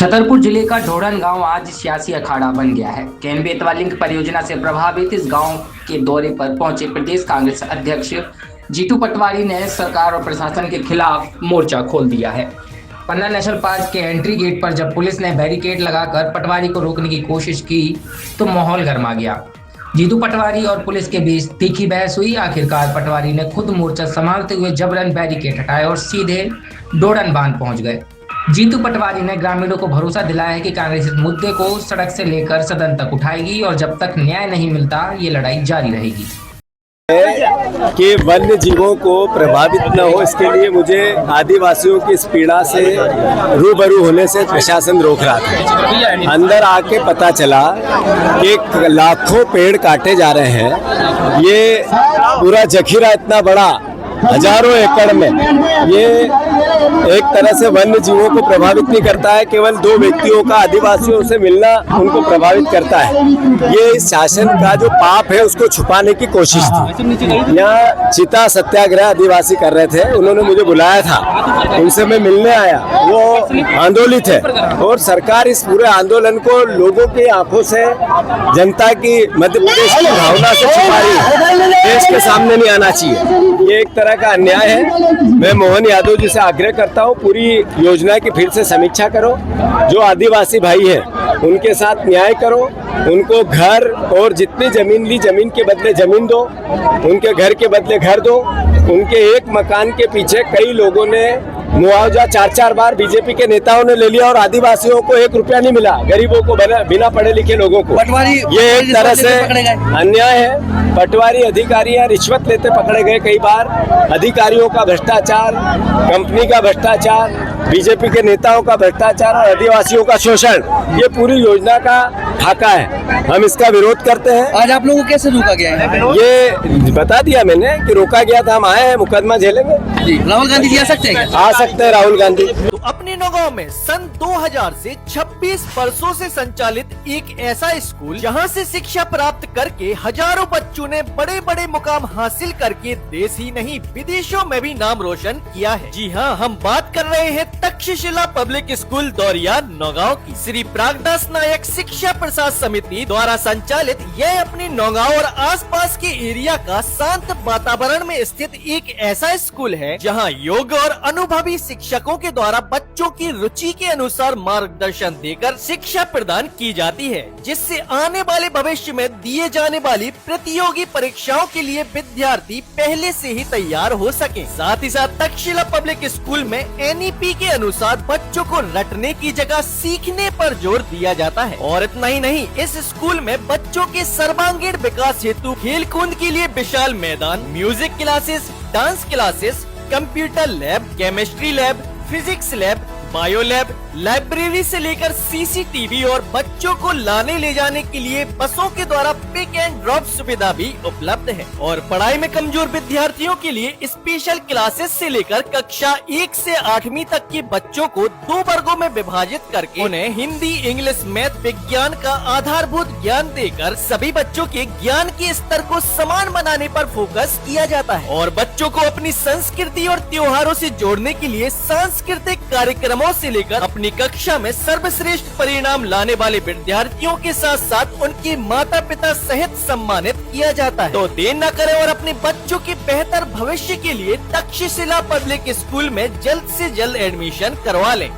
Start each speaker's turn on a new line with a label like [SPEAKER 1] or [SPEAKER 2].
[SPEAKER 1] छतरपुर जिले का ढोड़न गांव आज सियासी अखाड़ा बन गया है। केन बेतवा लिंक परियोजना से प्रभावित इस गांव के दौरे पर पहुंचे प्रदेश कांग्रेस अध्यक्ष जीतू पटवारी ने सरकार और प्रशासन के खिलाफ मोर्चा खोल दिया है। पन्ना नेशनल पार्क के एंट्री गेट पर जब पुलिस ने बैरिकेड लगाकर पटवारी को रोकने की कोशिश की तो माहौल गर्मा गया। जीतू पटवारी और पुलिस के बीच तीखी बहस हुई। आखिरकार पटवारी ने खुद मोर्चा संभालते हुए जबरन बैरिकेड हटाए और सीधे ढोड़न बांध पहुंच गए। जीतू पटवारी ने ग्रामीणों को भरोसा दिलाया है कि कांग्रेस इस मुद्दे को सड़क से लेकर सदन तक उठाएगी और जब तक न्याय नहीं मिलता ये लड़ाई जारी रहेगी।
[SPEAKER 2] कि वन्य जीवों को प्रभावित न हो, इसके लिए मुझे आदिवासियों की इस पीड़ा से रूबरू होने से प्रशासन रोक रहा था। अंदर आके पता चला कि लाखों पेड़ काटे जा रहे हैं। ये पूरा जखीरा इतना बड़ा, हजारों एकड़ में, ये एक तरह से वन्य जीवों को प्रभावित नहीं करता है, केवल दो व्यक्तियों का आदिवासियों से मिलना उनको प्रभावित करता है। ये शासन का जो पाप है उसको छुपाने की कोशिश थी। यहाँ चिता सत्याग्रह आदिवासी कर रहे थे, उन्होंने मुझे बुलाया था, उनसे मैं मिलने आया। वो आंदोलित है और सरकार इस पूरे आंदोलन को लोगों की आंखों से, जनता की, मध्य प्रदेश की भावना से छुपा रही है। देश के सामने नहीं आना चाहिए। ये एक तरह का अन्याय है। मैं मोहन यादव जी से आग्रह करता हूँ, पूरी योजना की फिर से समीक्षा करो। जो आदिवासी भाई हैं उनके साथ न्याय करो, उनको घर और जितनी जमीन ली जमीन के बदले जमीन दो, उनके घर के बदले घर दो। उनके एक मकान के पीछे कई लोगों ने मुआवजा 4-4 बार बीजेपी के नेताओं ने ले लिया और आदिवासियों को 1 रुपया नहीं मिला, गरीबों को, बिना पढ़े लिखे लोगों को। ये एक तरह से अन्याय है। पटवारी अधिकारी रिश्वत लेते पकड़े गए कई बार। अधिकारियों का भ्रष्टाचार, कंपनी का भ्रष्टाचार, बीजेपी के नेताओं का भ्रष्टाचार और आदिवासियों का शोषण, ये पूरी योजना का खाका है। हम इसका विरोध करते हैं।
[SPEAKER 3] आज आप लोगों को कैसे रोका गया है?
[SPEAKER 2] ये बता दिया मैंने कि रोका गया था, हम आए हैं, मुकदमा झेलेंगे।
[SPEAKER 3] राहुल गांधी जी आ सकते हैं?
[SPEAKER 2] आ सकते हैं राहुल गांधी।
[SPEAKER 4] तो अपने नौगांव में सन 2000 से 26 वर्षों से संचालित एक ऐसा स्कूल जहां से शिक्षा प्राप्त करके हजारों बच्चों ने बड़े बड़े मुकाम हासिल करके देश ही नहीं विदेशों में भी नाम रोशन किया है। जी हाँ, हम बात कर रहे हैं तक्षशिला पब्लिक स्कूल दौरिया नौगांव की। श्री प्रागदास नायक शिक्षा प्रसाद समिति द्वारा संचालित यह अपने नौगांव और आसपास के एरिया का शांत वातावरण में स्थित एक ऐसा स्कूल है जहां योग्य और अनुभवी शिक्षकों के द्वारा बच्चों की रुचि के अनुसार मार्गदर्शन देकर शिक्षा प्रदान की जाती है, जिससे आने वाले भविष्य में दिए जाने वाली प्रतियोगी परीक्षाओं के लिए विद्यार्थी पहले से ही तैयार हो सके। साथ ही साथ तक्षशिला पब्लिक स्कूल में NEP के अनुसार बच्चों को रटने की जगह सीखने पर जोर दिया जाता है। और इतना ही नहीं, इस स्कूल में बच्चों के सर्वांगीण विकास हेतु खेल कूद के लिए विशाल मैदान, music classes, dance classes, computer lab, chemistry lab, physics lab, bio lab, library से लेकर CCTV और बच्चों को लाने ले जाने के लिए बसों के द्वारा पिक एंड ड्रॉप सुविधा भी उपलब्ध है। और पढ़ाई में कमजोर विद्यार्थियों के लिए स्पेशल क्लासेस से लेकर कक्षा 1 से 8वीं तक के बच्चों को 2 वर्गों में विभाजित करके उन्हें हिंदी, इंग्लिश, मैथ, विज्ञान का आधारभूत ज्ञान देकर सभी बच्चों के ज्ञान के स्तर को समान बनाने पर फोकस किया जाता है। और बच्चों को अपनी संस्कृति और त्योहारों से जोड़ने के लिए सांस्कृतिक कार्यक्रमों से लेकर अपनी कक्षा में सर्वश्रेष्ठ परिणाम लाने वाले विद्यार्थियों के साथ साथ उनके माता पिता सहित सम्मानित किया जाता है। तो देर न करें और अपने बच्चों के बेहतर भविष्य के लिए तक्षशिला पब्लिक स्कूल में जल्द से जल्द एडमिशन करवा लें।